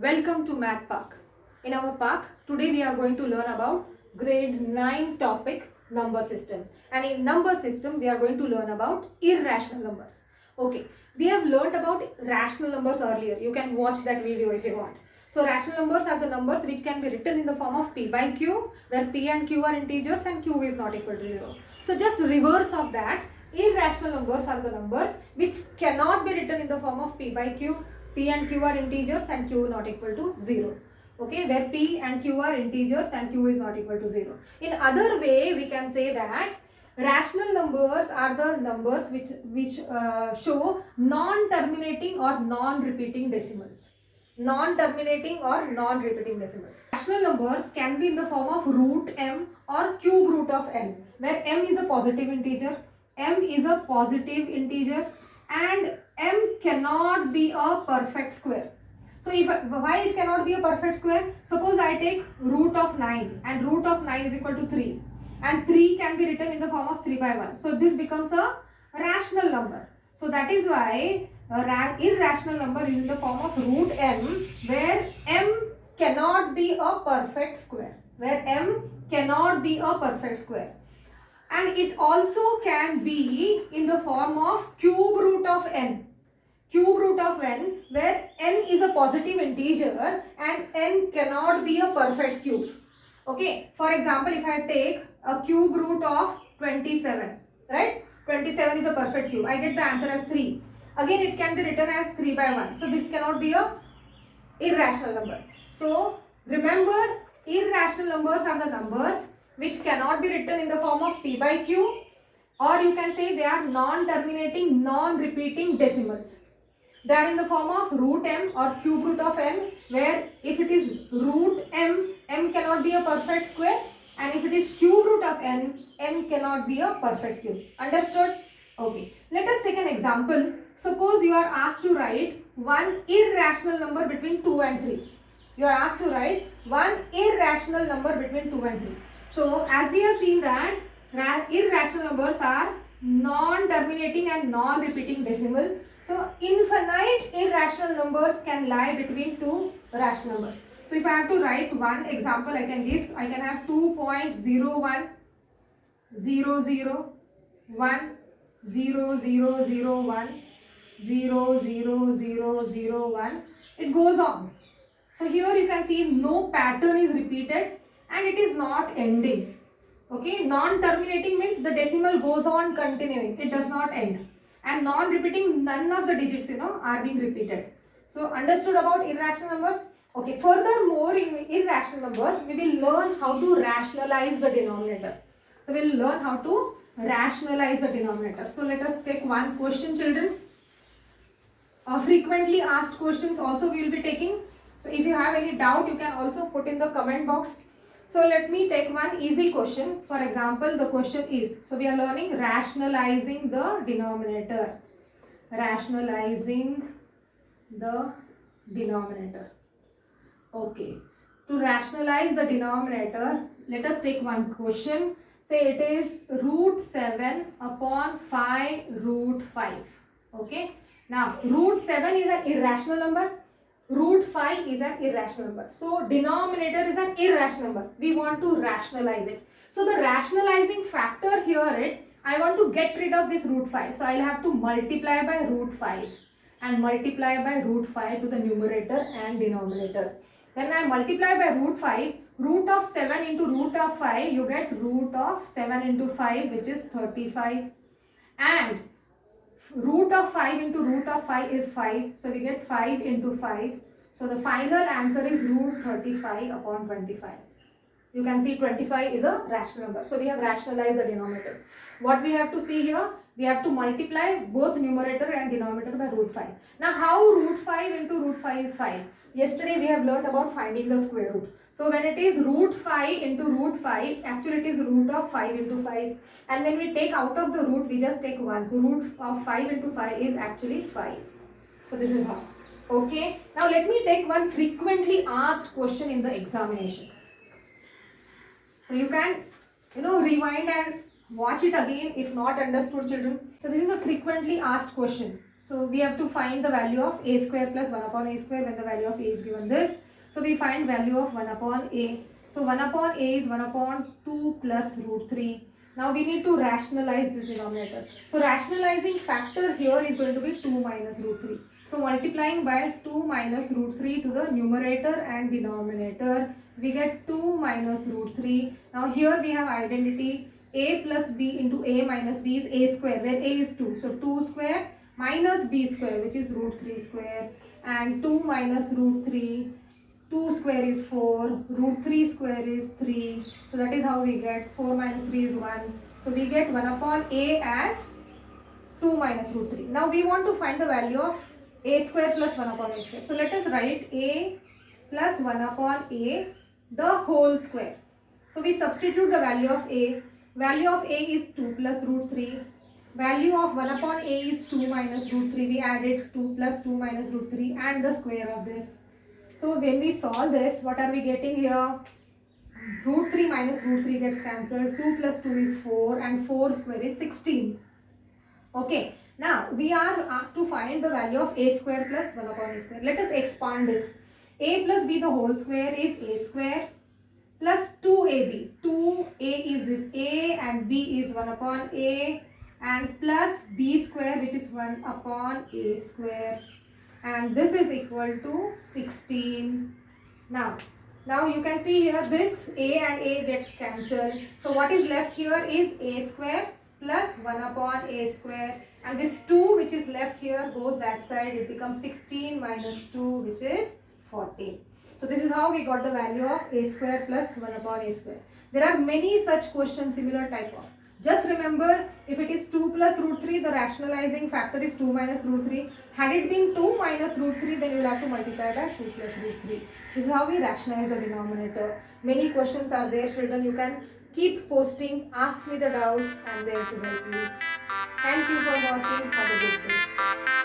Welcome to Math Park. In our park, today we are going to learn about grade 9 topic number system. And in number system, we are going to learn about irrational numbers. Okay, we have learnt about rational numbers earlier. You can watch that video if you want. So rational numbers are the numbers which can be written in the form of P by Q, where P and Q are integers and Q is not equal to 0. So just reverse of that, irrational numbers are the numbers which cannot be written in the form of P by Q. P and Q are integers and Q not equal to 0. Okay, where P and Q are integers and Q is not equal to 0. In other way, we can say that rational numbers are the numbers which show non-terminating or non-repeating decimals. Non-terminating or non-repeating decimals. Rational numbers can be in the form of root m or cube root of n, where m is a positive integer, and m cannot be a perfect square. So why it cannot be a perfect square? Suppose I take root of 9 and root of 9 is equal to 3, and 3 can be written in the form of 3 by 1. So this becomes a rational number. So that is why irrational number is in the form of root m, where m cannot be a perfect square. And it also can be in the form of cube root of n. Where n is a positive integer and n cannot be a perfect cube. Okay, for example, if I take a cube root of 27, right? 27 is a perfect cube. I get the answer as 3. Again, it can be written as 3 by 1. So this cannot be a irrational number. So remember, irrational numbers are the numbers which cannot be written in the form of P by Q, or you can say they are non-terminating, non-repeating decimals. They are in the form of root m or cube root of n, where if it is root m, m cannot be a perfect square, and if it is cube root of n, n cannot be a perfect cube. Understood? Okay. Let us take an example. Suppose you are asked to write one irrational number between 2 and 3. You are asked to write one irrational number between 2 and 3. So as we have seen that irrational numbers are non-terminating and non-repeating decimal. So infinite irrational numbers can lie between two rational numbers. So if I have to write one example, I can have 2.01 0 0 1 0 0 0 1 0 0 0 0 1. It goes on. So here you can see no pattern is repeated and it is not ending. Okay, non-terminating means the decimal goes on continuing, it does not end. And non-repeating, none of the digits are being repeated. So understood about irrational numbers? Okay, furthermore, in irrational numbers we will learn how to rationalize the denominator. So we will learn how to rationalize the denominator. So let us take one question, children. Frequently asked questions also we will be taking. So if you have any doubt, you can also put in the comment box. So let me take one easy question. For example, the question is, so we are learning rationalizing the denominator. Rationalizing the denominator. Okay. To rationalize the denominator, let us take one question. Say it is root 7 upon 5 root 5. Okay. Now, root 7 is an irrational number. Root 5 is an irrational number. So, denominator is an irrational number. We want to rationalize it. So, the rationalizing factor here, I want to get rid of this root 5. So, I will have to multiply by root 5 and multiply by root 5 to the numerator and denominator. When I multiply by root 5, root of 7 into root of 5, you get root of 7 into 5, which is 35. And root of 5 into root of 5 is 5. So we get 5 into 5. So the final answer is root 35 upon 25. You can see 25 is a rational number. So we have rationalized the denominator. What we have to see here? We have to multiply both numerator and denominator by root 5. Now how root 5 into root 5 is 5? Yesterday we have learned about finding the square root. So when it is root 5 into root 5, actually it is root of 5 into 5. And when we take out of the root, we just take 1. So root of 5 into 5 is actually 5. So this is how. Okay. Now let me take one frequently asked question in the examination. So you can, rewind and watch it again if not understood, children. So this is a frequently asked question. So we have to find the value of a square plus 1 upon a square when the value of a is given this. So we find value of 1 upon a. So 1 upon a is 1 upon 2 plus root 3. Now we need to rationalize this denominator. So rationalizing factor here is going to be 2 minus root 3. So multiplying by 2 minus root 3 to the numerator and denominator, we get 2 minus root 3. Now here we have identity a plus b into a minus b is a square, where a is 2. So 2 square minus b square, which is root 3 square, and 2 minus root 3, 2 square is 4, root 3 square is 3. So that is how we get 4 minus 3 is 1. So we get 1 upon a as 2 minus root 3. Now we want to find the value of a square plus 1 upon a square. So let us write a plus 1 upon a the whole square. So we substitute the value of a. Value of a is 2 plus root 3. Value of 1 upon a is 2 minus root 3. We added 2 plus 2 minus root 3 and the square of this. So when we solve this, what are we getting here? Root 3 minus root 3 gets cancelled. 2 plus 2 is 4 and 4 square is 16. Okay. Now we are asked to find the value of a square plus 1 upon a square. Let us expand this. A plus b the whole square is a square plus 2ab. 2a is this a and b is 1 upon a, and plus b square, which is 1 upon a square, and this is equal to 16. Now you can see here this a and a gets cancelled. So what is left here is a square plus 1 upon a square, and this 2 which is left here goes that side. It becomes 16 minus 2, which is 14. So this is how we got the value of a square plus 1 upon a square. There are many such questions similar type of. Just remember, if it is 2 plus root 3, the rationalizing factor is 2 minus root 3. Had it been 2 minus root 3, then you will have to multiply by 2 plus root 3. This is how we rationalize the denominator. Many questions are there, children. You can keep posting, ask me the doubts. I am there to help you. Thank you for watching. Have a good day.